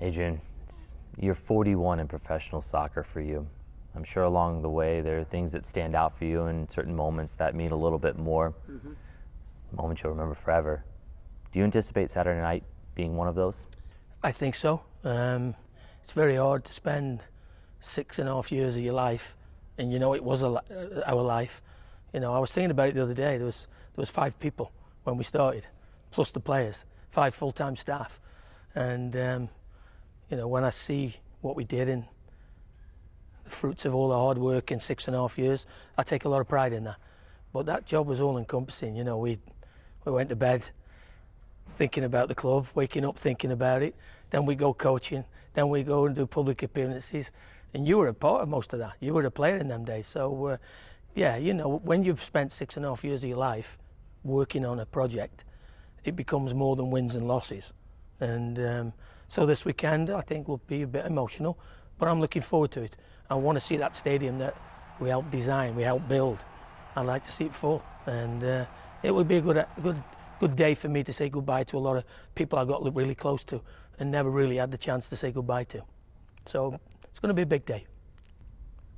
Adrian, you're 41 in professional soccer for you. I'm sure along the way there are things that stand out for you and certain moments that mean a little bit more. Moments you'll remember forever. Do you anticipate Saturday night being one of those? I think so. It's very hard to spend 6.5 years of your life, and you know it was our life. You know, I was thinking about it the other day. There was 5 people when we started, plus the players, 5 full-time staff, and you know, when I see what we did and the fruits of all the hard work in 6.5 years, I take a lot of pride in that. But that job was all-encompassing. You know, we went to bed thinking about the club, waking up thinking about it. Then we go coaching. Then we go and do public appearances. And you were a part of most of that. You were a player in them days. So, yeah, you know, when you've spent 6.5 years of your life working on a project, it becomes more than wins and losses. And so this weekend, I think, will be a bit emotional, but I'm looking forward to it. I want to see that stadium that we helped design, we helped build. I'd like to see it full, and it would be a good day for me to say goodbye to a lot of people I got really close to and never really had the chance to say goodbye to. So it's going to be a big day.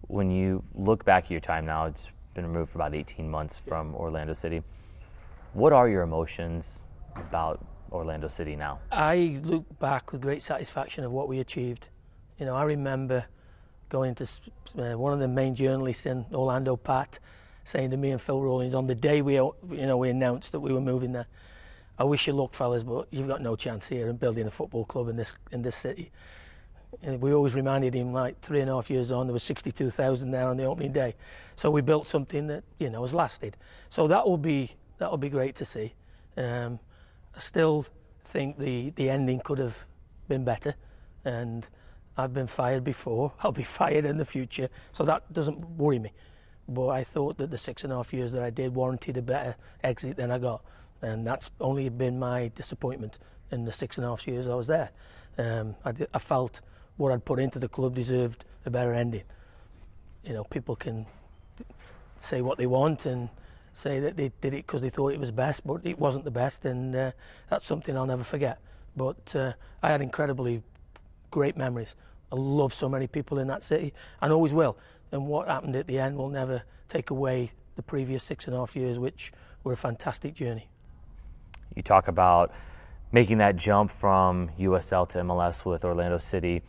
When you look back at your time now, it's been removed for about 18 months from Orlando City. What are your emotions about Orlando City now? I look back with great satisfaction of what we achieved. You know, I remember going to one of the main journalists in Orlando, Pat, saying to me and Phil Rawlings on the day we announced that we were moving there, "I wish you luck, fellas, but you've got no chance here in building a football club in this city." And we always reminded him, like 3.5 years on, there was 62,000 there on the opening day. So we built something that, you know, has lasted. So that will be great to see. I still think the ending could have been better, and I've been fired before. I'll be fired in the future, so that doesn't worry me. But I thought that the 6.5 years that I did warranted a better exit than I got, and that's only been my disappointment in the 6.5 years I was there. I felt what I'd put into the club deserved a better ending. You know, people can say what they want and say that they did it because they thought it was best, but it wasn't the best, and that's something I'll never forget. But I had incredibly great memories. I love so many people in that city, and always will. And what happened at the end will never take away the previous 6.5 years, which were a fantastic journey. You talk about making that jump from USL to MLS with Orlando City.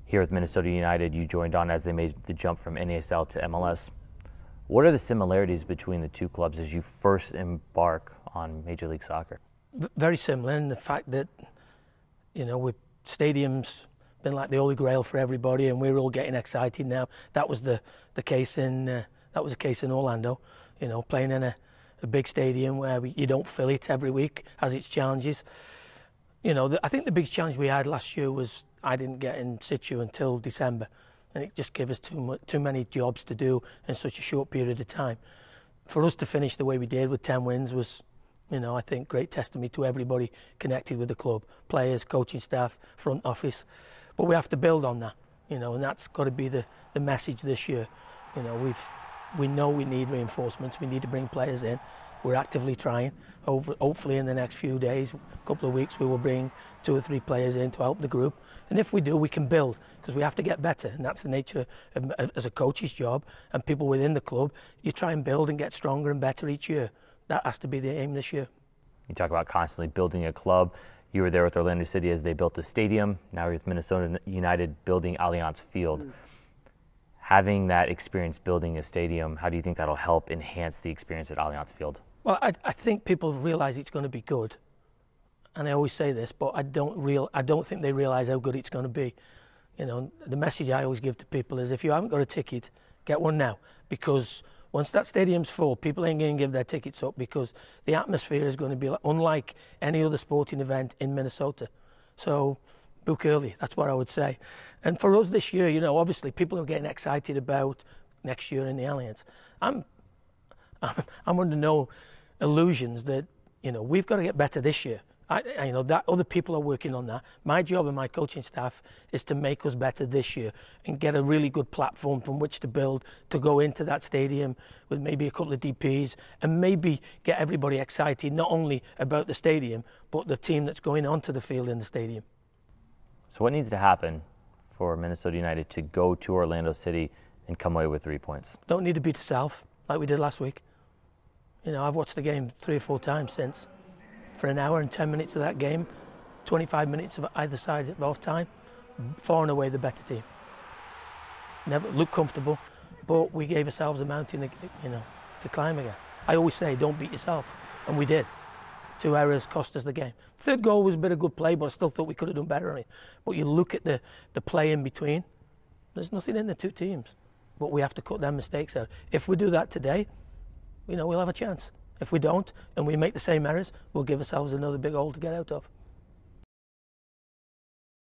Here with Minnesota United, you joined on as they made the jump from NASL to MLS. What are the similarities between the two clubs as you first embark on Major League Soccer? Very similar in the fact that, you know, with stadiums been like the holy grail for everybody, and we're all getting excited now. That was the case in Orlando. You know, playing in a big stadium where you don't fill it every week has its challenges. You know, I think the big challenge we had last year was I didn't get in situ until December, and it just gave us too many jobs to do in such a short period of time. For us to finish the way we did with 10 wins was, you know, I think great testimony to everybody connected with the club, players, coaching staff, front office. But we have to build on that, you know, and that's got to be the message this year. You know, we know we need reinforcements. We need to bring players in. We're actively trying. Hopefully in the next few days, a couple of weeks, we will bring 2 or 3 players in to help the group. And if we do, we can build, because we have to get better. And that's the nature of as a coach's job and people within the club. You try and build and get stronger and better each year. That has to be the aim this year. You talk about constantly building a club. You were there with Orlando City as they built the stadium. Now you're with Minnesota United building Allianz Field. Having that experience building a stadium, how do you think that'll help enhance the experience at Allianz Field? Well, I think people realise it's going to be good, and I always say this, but I don't think they realise how good it's going to be. You know, the message I always give to people is, if you haven't got a ticket, get one now, because once that stadium's full, people ain't going to give their tickets up, because the atmosphere is going to be unlike any other sporting event in Minnesota. So book early, that's what I would say. And for us this year, you know, obviously people are getting excited about next year in the Allianz. I'm under no illusions that, you know, we've got to get better this year. I know that other people are working on that. My job and my coaching staff is to make us better this year and get a really good platform from which to build, to go into that stadium with maybe a couple of DPs and maybe get everybody excited not only about the stadium but the team that's going onto the field in the stadium. So what needs to happen for Minnesota United to go to Orlando City and come away with 3 points? Don't need to beat the South like we did last week. You know, I've watched the game 3 or 4 times since. For an hour and 10 minutes of that game, 25 minutes of either side of half time, far and away the better team. Never looked comfortable, but we gave ourselves a mountain, to climb again. I always say, don't beat yourself, and we did. 2 errors cost us the game. Third goal was a bit of good play, but I still thought we could have done better on it. But you look at the play in between, there's nothing in the 2 teams. But we have to cut them mistakes out. If we do that today, we'll have a chance. If we don't, and we make the same errors, we'll give ourselves another big hole to get out of.